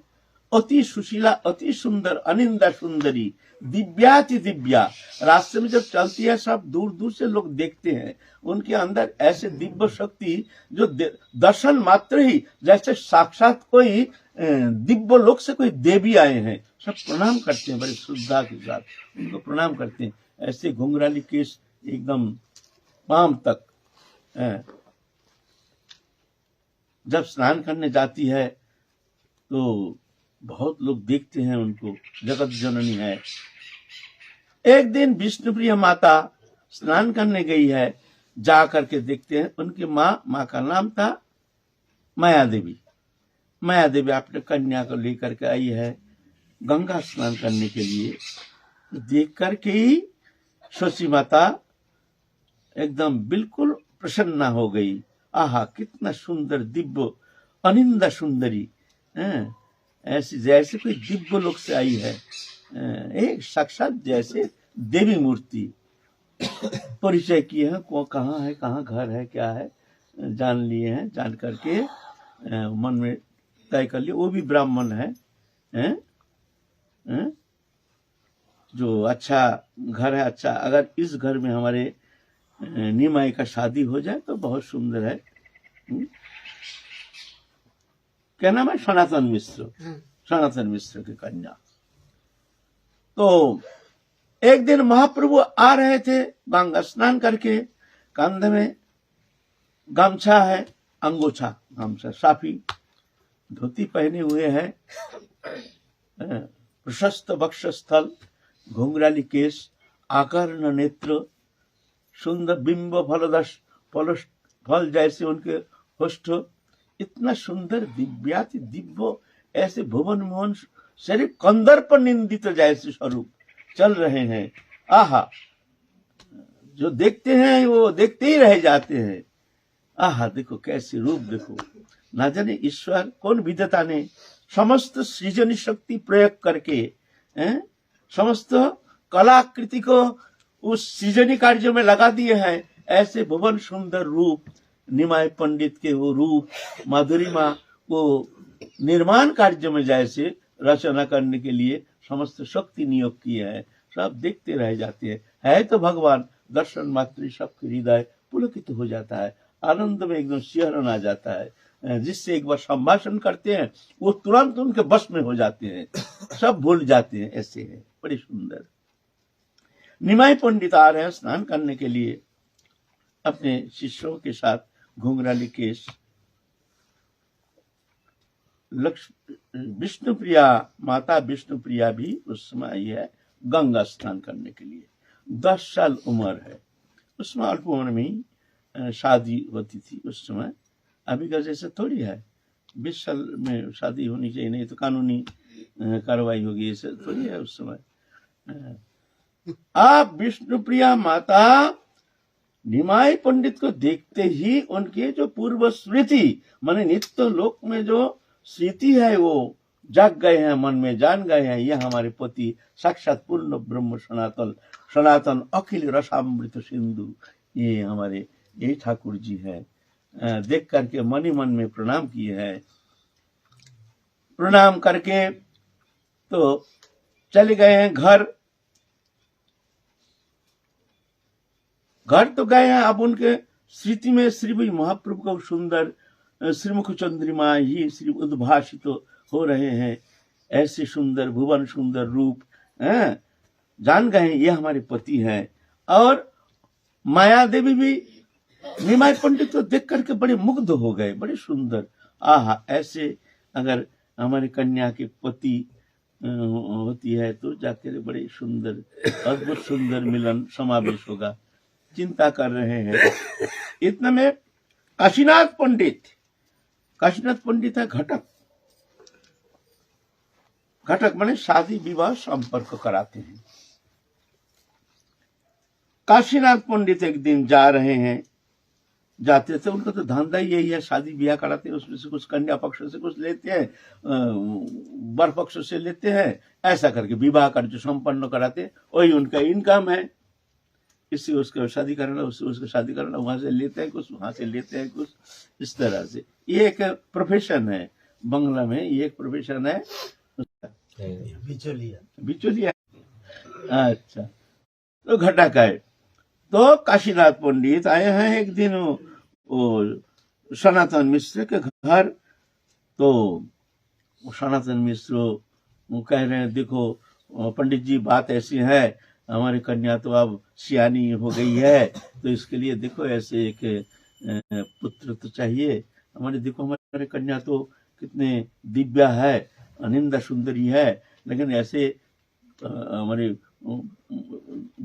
अति सुशीला, अति सुंदर, अनिंदा सुंदरी, दिव्याति दिव्या। रास्ते में जब चलती है सब दूर दूर से लोग देखते हैं, उनके अंदर ऐसे दिव्य शक्ति जो दर्शन मात्र ही जैसे साक्षात कोई दिव्य लोक से कोई देवी आए हैं। सब प्रणाम करते हैं बड़े श्रद्धा के साथ, उनको प्रणाम करते हैं। ऐसे घुंघराली केस एकदम पांव तक, जब स्नान करने जाती है तो बहुत लोग देखते हैं उनको, जगत जननी है। एक दिन विष्णुप्रिय माता स्नान करने गई है, जा करके देखते हैं उनकी माँ का नाम था माया देवी। माया देवी अपने कन्या को लेकर के आई है गंगा स्नान करने के लिए। देख करके ही शशि माता एकदम बिल्कुल प्रसन्न हो गई। आहा, कितना सुंदर दिव्य अनिंदा सुंदरी, ऐसी जैसे कोई दिव्य लोक से आई है, एक साक्षात जैसे देवी मूर्ति। परिचय किए हैं, को कहाँ है, कहाँ घर है, क्या है, जान लिए हैं। जान करके मन में तय कर लिया वो भी ब्राह्मण है, जो अच्छा घर है। अच्छा, अगर इस घर में हमारे निमाई का शादी हो जाए तो बहुत सुंदर है। क्या नाम है? सनातन मिश्र। सनातन मिश्र की कन्या। तो एक दिन महाप्रभु आ रहे थे गंगा स्नान करके, कंधे में गमछा है, अंगोछा गमछा, साफी धोती पहने हुए है, प्रशस्त वक्षस्थल, घुंघराली केश, आकर्ण नेत्र, सुंदर बिंब फलदश फल जैसे उनके होष्ठ, इतना सुंदर दिव्याति दिव्य, ऐसे भुवन मोहन शरीर कंदर्प निंदित जैसे स्वरूप चल रहे हैं। आहा, जो देखते हैं वो देखते ही रह जाते हैं। आहा, देखो कैसे रूप, देखो ना जाने ईश्वर कौन विधाता ने समस्त सृजनी शक्ति प्रयोग करके समस्त कलाकृति को उस सृजनी कार्य में लगा दिए हैं। ऐसे भुवन सुंदर रूप, निमाय पंडित के वो रूप, माधुरिमा को निर्माण कार्य में जैसे रचना करने के लिए समस्त शक्ति नियोग किए है। सब देखते रह जाते हैं। है तो भगवान, दर्शन मात्र सबके हृदय पुलकित हो जाता है, आनंद में एकदम सिहरन आ जाता है। जिससे एक बार संभाषण करते हैं वो तुरंत उनके बस में हो जाते हैं, सब भूल जाते हैं। ऐसे है, बड़ी सुंदर। निमाई पंडित आ रहे हैं स्नान करने के लिए अपने शिष्यों के साथ, घुंघराली केश। विष्णुप्रिया माता विष्णुप्रिया भी उस समय आई है गंगा स्नान करने के लिए। 10 साल उम्र है। उसमें अल्प उम्र में ही शादी होती थी उस समय। अभी का जैसे थोड़ी है, 20 साल में शादी होनी चाहिए, नहीं तो कानूनी कार्रवाई होगी, ऐसे थोड़ी है उस समय। आप विष्णुप्रिया माता निमाई पंडित को देखते ही उनके जो पूर्व स्मृति माने नित्य लोक में जो स्मृति है वो जाग गए हैं, मन में जान गए हैं, यह हमारे पति साक्षात पूर्ण ब्रह्म सनातन सनातन अखिल रसामृत सिंधु, ये हमारे यही ठाकुर जी है। देख करके मन ही मन में प्रणाम किए हैं। प्रणाम करके तो चले गए हैं घर तो गए हैं। अब उनके स्मृति में श्री महाप्रभु का सुंदर श्रीमुख चंद्रिमा ही श्री उद्भाषित हो रहे हैं। ऐसे सुंदर भुवन सुंदर रूप जान गए ये हमारे पति हैं। और माया देवी भी निमाई पंडित को देख करके बड़े मुग्ध हो गए, बड़े सुंदर। आहा, ऐसे अगर हमारी कन्या के पति होती है तो जाकर बड़े सुंदर अद्भुत सुंदर मिलन समावेश होगा, चिंता कर रहे हैं। इतने में काशीनाथ पंडित है घटक माने शादी विवाह संपर्क कराते हैं। काशीनाथ पंडित एक दिन जा रहे हैं, जाते थे, उनका तो धंधा ही यही है, शादी ब्याह कराते हैं, उसमें से कुछ कन्या पक्ष से कुछ लेते हैं, वर पक्ष से लेते हैं, ऐसा करके विवाह कार्य संपन्न कराते हैं, वही उनका इनकम है। इससे उसका शादी करना, उससे उसका शादी करना, वहां से लेते हैं कुछ, वहां से लेते हैं कुछ, इस तरह से। ये एक प्रोफेशन है बंगला में, ये एक प्रोफेशन है बिचौलिया। अच्छा, तो घटक है। तो काशीनाथ पंडित आए हैं एक दिन वो सनातन मिश्र के घर। तो सनातन मिश्र वो कह रहे हैं, देखो पंडित जी बात ऐसी है, हमारी कन्या तो अब सियानी हो गई है, तो इसके लिए देखो ऐसे एक पुत्र तो चाहिए हमारे। देखो हमारे हमारे कन्या तो कितने दिव्या है, अनिंदा सुंदरी है, लेकिन ऐसे हमारे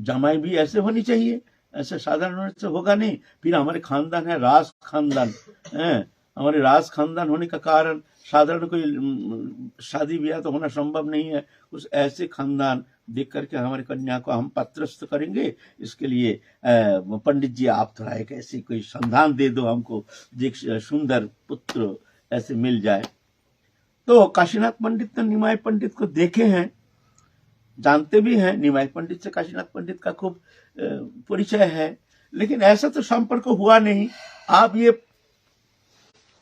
जमाई भी ऐसे होनी चाहिए, ऐसे साधारण से होगा नहीं। फिर हमारे खानदान है राज खानदान है, हमारे राज खानदान होने का कारण साधारण कोई शादी ब्याह तो होना संभव नहीं है। उस ऐसे खानदान देख करके हमारी कन्या को हम पात्रस्थ करेंगे। इसके लिए पंडित जी आप थोड़ा एक ऐसी कोई संधान दे दो हमको, एक सुंदर पुत्र ऐसे मिल जाए। तो काशीनाथ पंडित ने निमाई पंडित को देखे हैं, जानते भी हैं, निमाई पंडित से काशीनाथ पंडित का खूब परिचय है, लेकिन ऐसा तो संपर्क हुआ नहीं। आप ये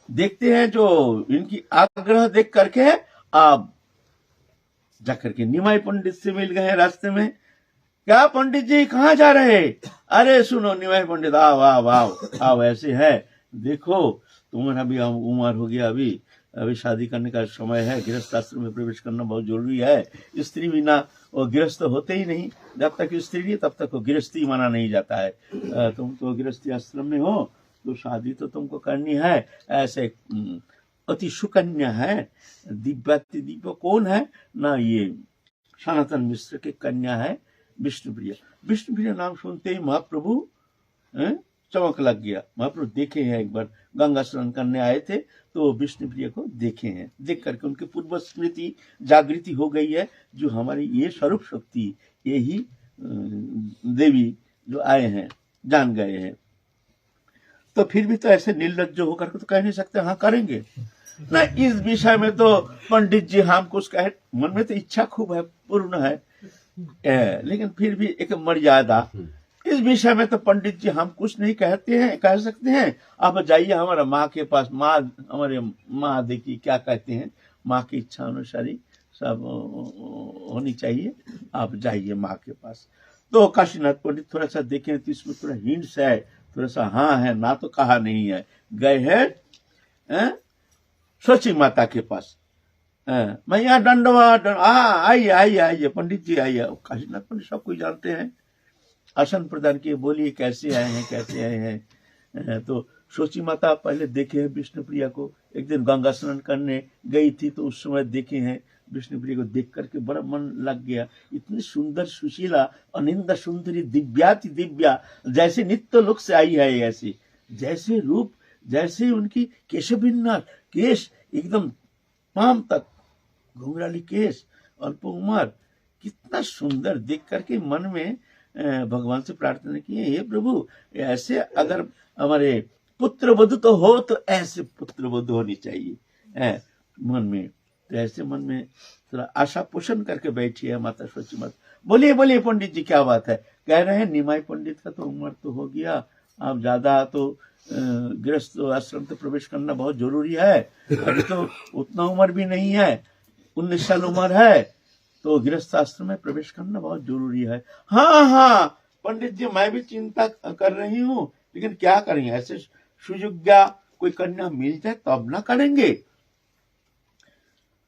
देखते हैं जो इनकी आग्रह देख करके आप जाकर के निमाई पंडित से मिल गए रास्ते में। क्या पंडित जी कहाँ जा रहे? अरे सुनो निमाई पंडित, आओ आओ आओ आओ, ऐसे है देखो तुम्हारा भी उम्र हो गया, अभी शादी करने का समय है, गृहस्थ आश्रम में प्रवेश करना बहुत जरूरी है। स्त्री बिना वो गृहस्थ होते ही नहीं, जब तक स्त्री नहीं तब तक वो गृहस्थी माना नहीं जाता है। तुम तो गृहस्थी आश्रम में हो तो शादी तो तुमको करनी है। ऐसे अति सुकन्या है, दिव्याति दिव्य कौन है ना, ये सनातन मिश्र की कन्या है विष्णुप्रिया। विष्णुप्रिया नाम सुनते ही महाप्रभु चमक लग गया। महाप्रभु देखे हैं, एक बार गंगा स्नान करने आए थे तो विष्णुप्रिया को देखे हैं, देख करके उनकी पूर्व स्मृति जागृति हो गई है, जो हमारी ये स्वरूप शक्ति, यही देवी जो आए हैं जान गए हैं। तो फिर भी तो ऐसे निर्लज्ज होकर तो कह नहीं सकते हाँ करेंगे ना। इस विषय में तो पंडित जी हम कुछ कहे, मन में तो इच्छा खूब है, पूर्ण है, लेकिन फिर भी एक मर्यादा। इस विषय में तो पंडित जी हम कुछ नहीं कहते हैं, कह सकते हैं आप जाइए हमारा माँ के पास, माँ हमारे माँ देखिए क्या कहते हैं, माँ की इच्छा अनुसार ही सब होनी चाहिए, आप जाइए माँ के पास। तो काशीनाथ पंडित थोड़ा सा देखें तो इसमें थोड़ा हिंट्स है, थोड़ा सा हाँ है ना तो कहा नहीं है। गए हैं सोची माता के पास, मैं यहाँ दंडवा आइए आइए आइए पंडित जी आइए। काशीनाथ पंडित सब कोई जानते हैं, आसन प्रदान किए, बोलिए कैसे आए हैं कैसे आए हैं। तो सोची माता पहले देखे हैं विष्णुप्रिया को, एक दिन गंगा स्नान करने गई थी तो उस समय देखे हैं विष्णुप्रिया को, देख करके बड़ा मन लग गया। इतनी सुंदर सुशीला अनिंदा सुंदरी दिव्याति दिव्या, जैसे नित्य लोक से आई है, ऐसी जैसे रूप, जैसे उनकी केशविन्यास, केश एकदम पाम तक घुंघराली केश, अल्प उम्र, कितना सुंदर। देख करके मन में भगवान से प्रार्थना की, हे प्रभु ऐसे अगर हमारे पुत्र वधु तो हो तो ऐसे पुत्र वधु होनी चाहिए मन में। तो ऐसे मन में थोड़ा आशा पोषण करके बैठी है माता सोची माता। बोलिए बोलिए पंडित जी क्या बात है? कह रहे हैं निमाई पंडित का तो उम्र तो हो गया, अब ज्यादा तो गृहस्थ आश्रम तो प्रवेश करना बहुत जरूरी है, अभी तो उतना उम्र भी नहीं है, 19 साल उम्र है, तो गृहस्थ आश्रम में प्रवेश करना बहुत जरूरी है। हाँ हाँ पंडित जी मैं भी चिंता कर रही हूँ, लेकिन क्या करेंगे, ऐसे सुयोग्या कोई कन्या मिल जाए तब ना करेंगे।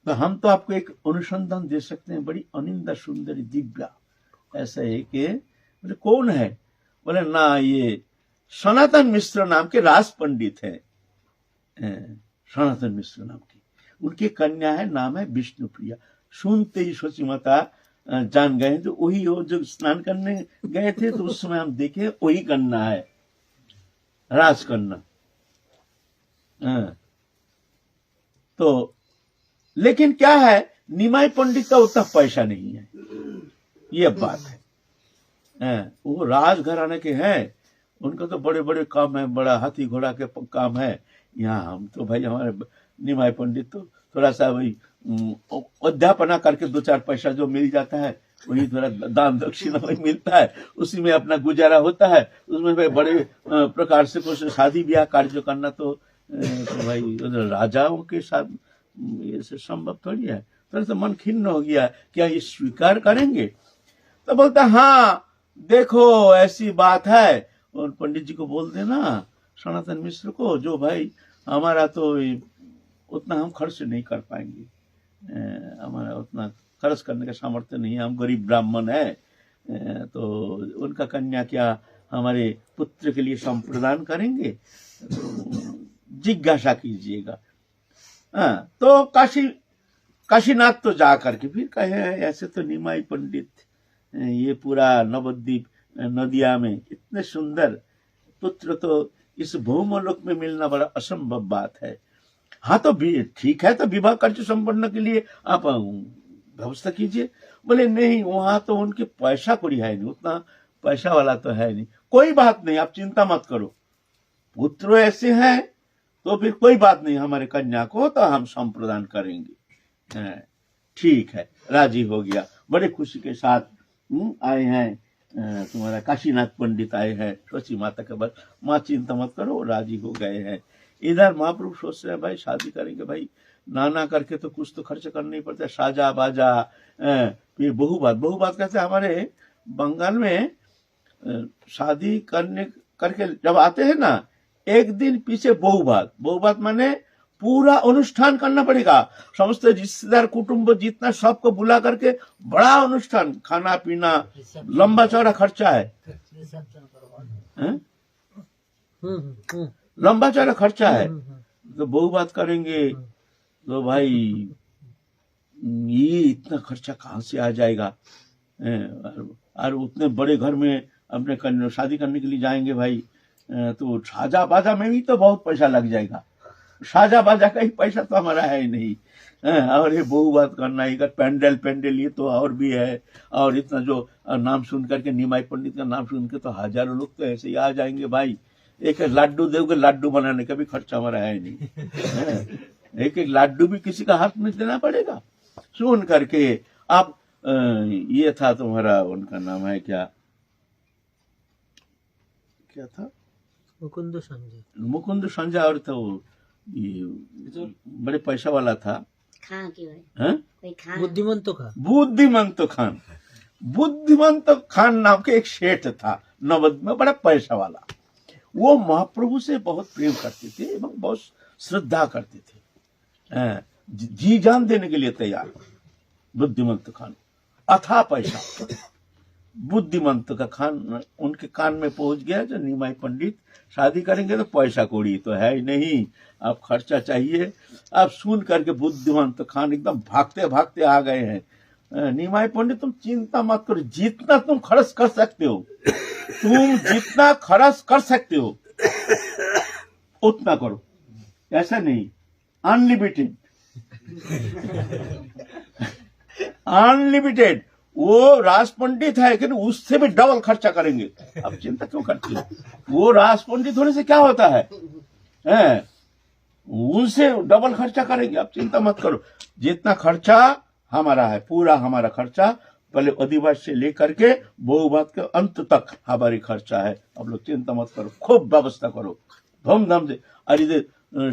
तो हम तो आपको एक अनुसंधान दे सकते हैं, बड़ी अनिंदा सुंदरी दिव्या। ऐसा है कि बोले कौन है? बोले ना ये सनातन मिश्र नाम के राज पंडित है, सनातन मिश्र नाम की उनकी कन्या है, नाम है विष्णुप्रिया। सुनते ही सोची माता जान गए तो वही हो जो स्नान करने गए थे तो उस समय हम देखे वही कन्या है, राजकन्या। तो लेकिन क्या है, निमाई पंडित का उतना पैसा नहीं है, ये बात है। वो राजघराने के हैं, उनका तो बड़े बड़े काम है, बड़ा हाथी घोड़ा के काम है। यहाँ हम तो भाई हमारे निमाई पंडित तो थोड़ा सा वही अध्यापना करके 2-4 पैसा जो मिल जाता है वही थोड़ा दान दक्षिणा वही मिलता है, उसी में अपना गुजारा होता है। उसमें भाई बड़े प्रकार से कुछ शादी ब्याह कार्य करना तो भाई राजाओं के साथ ये संभव थोड़ी है। थोड़ा सा मन खिन्न हो गया, क्या ये स्वीकार करेंगे? तो बोलता हाँ देखो ऐसी बात है, और पंडित जी को बोल देना सनातन मिश्र को, जो भाई हमारा तो उतना हम खर्च नहीं कर पाएंगे, हमारा उतना खर्च करने का सामर्थ्य नहीं है, हम गरीब ब्राह्मण है, तो उनका कन्या क्या हमारे पुत्र के लिए संप्रदान करेंगे? तो जिज्ञासा कीजिएगा। हाँ, तो काशीनाथ तो जा करके फिर कहे ऐसे तो निमाई पंडित ये पूरा नवद्वीप नदिया में इतने सुंदर पुत्र तो इस भौमलोक में मिलना बड़ा असंभव बात है। हाँ तो भी ठीक है, तो विवाह कार्य संपन्न के लिए आप व्यवस्था कीजिए। बोले नहीं, वहां तो उनके पैसा कोई है नहीं, उतना पैसा वाला तो है नहीं। कोई बात नहीं, आप चिंता मत करो, पुत्र ऐसे हैं तो फिर कोई बात नहीं, हमारे कन्या को तो हम संप्रदान करेंगे। ठीक है, राजी हो गया। बड़े खुशी के साथ आए हैं तुम्हारा काशीनाथ पंडित आए हैं तुलसी माता के बाद। माँ चिंता मत करो, राजी हो गए हैं। इधर महाप्रभु सोच रहे हैं भाई शादी करेंगे, भाई नाना करके तो कुछ तो खर्च करना ही पड़ता है, साजा बाजा, फिर बहुबात कहते हैं हमारे बंगाल में। शादी करके जब आते हैं ना, एक दिन पीछे बहुबात माने पूरा अनुष्ठान करना पड़ेगा। समस्त रिश्तेदार कुटुंब जितना सबको बुला करके बड़ा अनुष्ठान, खाना पीना, लंबा चौड़ा खर्चा है, लंबा चौड़ा खर्चा है। तो बहुबात करेंगे तो भाई ये इतना खर्चा कहाँ से आ जाएगा। और उतने बड़े घर में अपने शादी करने के लिए जाएंगे भाई, तो साजा बाजा में भी तो बहुत पैसा लग जाएगा। साजा बाजा का ही पैसा तो हमारा है ही नहीं। और ये बहुबात करना, इधर पेंडल ये तो और भी है। और इतना जो नाम सुन करके, निमाई पंडित का नाम सुन के तो हजारों लोग तो ऐसे ही आ जाएंगे भाई। एक लड्डू दोगे, लड्डू बनाने का भी खर्चा हमारा है नहीं। एक लड्डू भी किसी का हाथ में देना पड़ेगा। सुन करके आप ये था तुम्हारा, उनका नाम है क्या था, मुकुंद संजय। और तो ये बड़े पैसा वाला था, बुद्धिमंत खान नाम के एक सेठ था नवद में, बड़ा पैसा वाला। वो महाप्रभु से बहुत प्रेम करते थे एवं बहुत श्रद्धा करते थे, जी जान देने के लिए तैयार। बुद्धिमंत खान, अथाह पैसा। बुद्धिमंत का खान उनके कान में पहुंच गया, जो निमाई पंडित शादी करेंगे तो पैसा कौड़ी तो है ही नहीं, अब खर्चा चाहिए। अब सुन करके बुद्धिमंत खान एकदम भागते भागते आ गए हैं। निमाई पंडित तुम चिंता मत करो, जितना तुम खर्च कर सकते हो, तुम जितना खर्च कर सकते हो उतना करो, ऐसा नहीं, अनलिमिटेड। अनलिमिटेड। वो राज पंडित है लेकिन उससे भी डबल खर्चा करेंगे। अब चिंता क्यों करती हो, वो राज पंडित होने से क्या होता है, उनसे डबल खर्चा करेंगे। अब चिंता मत करो, जितना खर्चा हमारा है, पूरा हमारा खर्चा, पहले अधिवास से लेकर के बहुबात के अंत तक हमारी खर्चा है। अब लोग चिंता मत करो, खूब व्यवस्था करो धूमधाम से। और इधर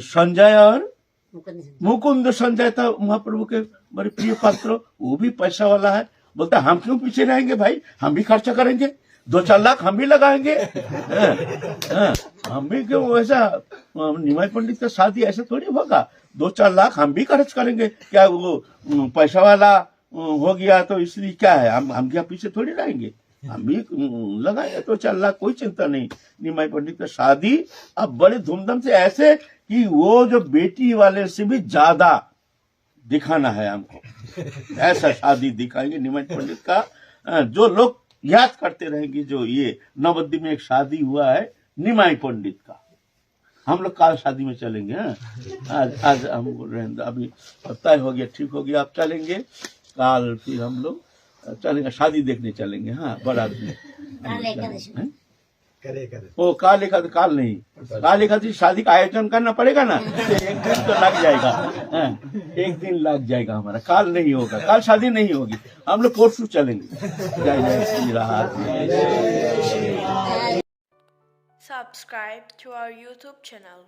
संजय और मुकुंद संजय था महाप्रभु के बड़े प्रिय पात्र, वो भी पैसा वाला है। बोलता हम क्यों पीछे रहेंगे भाई, हम भी खर्चा करेंगे, 2-4 लाख हम भी लगाएंगे। हम भी क्यों, ऐसा निमाई पंडित का शादी ऐसा थोड़ी होगा, 2-4 लाख हम भी खर्च करेंगे। क्या वो पैसा वाला हो गया तो इसलिए क्या है, हम क्या पीछे थोड़ी रहेंगे, हम भी लगाएंगे 2-4 लाख, कोई चिंता नहीं। निमाई पंडित का शादी अब बड़े धूमधाम से, ऐसे कि वो जो बेटी वाले से भी ज्यादा दिखाना है हमको, ऐसा शादी दिखाएंगे निमाई पंडित का। जो लोग याद करते रहेंगे, जो ये नवद्वीप में एक शादी हुआ है निमाई पंडित का। हम लोग काल शादी में चलेंगे। आज हम बोल रहे हैं, अभी तय हो गया, ठीक हो गया, आप चलेंगे काल, फिर हम लोग चलेंगे शादी देखने चलेंगे। हाँ, बड़ा ओ काल एकादशी, काल नहीं, काल एकादशी शादी का आयोजन करना पड़ेगा ना, तो एक दिन तो लग जाएगा। एक दिन लग जाएगा हमारा, काल नहीं होगा, काल शादी नहीं होगी, हम लोग परसों चलेंगे। जय जय Shri Radhe. Subscribe to our YouTube channel.